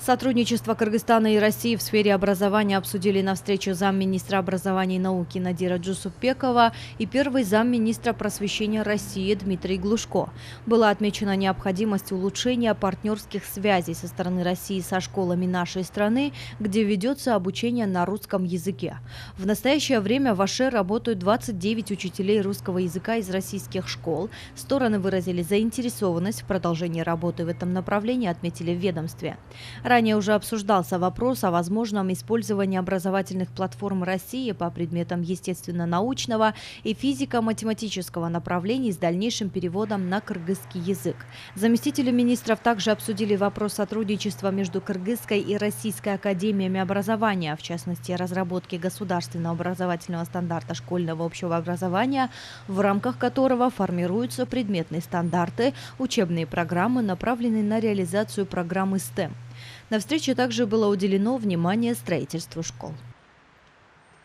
Сотрудничество Кыргызстана и России в сфере образования обсудили на встрече замминистра образования и науки Надира Джусупбекова и первый замминистра просвещения России Дмитрий Глушко. Была отмечена необходимость улучшения партнерских связей со стороны России со школами нашей страны, где ведется обучение на русском языке. В настоящее время в Аше работают 29 учителей русского языка из российских школ. Стороны выразили заинтересованность в продолжении работы в этом направлении, отметили в ведомстве. Ранее уже обсуждался вопрос о возможном использовании образовательных платформ России по предметам естественно-научного и физико-математического направлений с дальнейшим переводом на кыргызский язык. Заместители министров также обсудили вопрос сотрудничества между Кыргызской и Российской академиями образования, в частности, разработки государственного образовательного стандарта школьного общего образования, в рамках которого формируются предметные стандарты, учебные программы, направленные на реализацию программы STEM. На встрече также было уделено внимание строительству школ.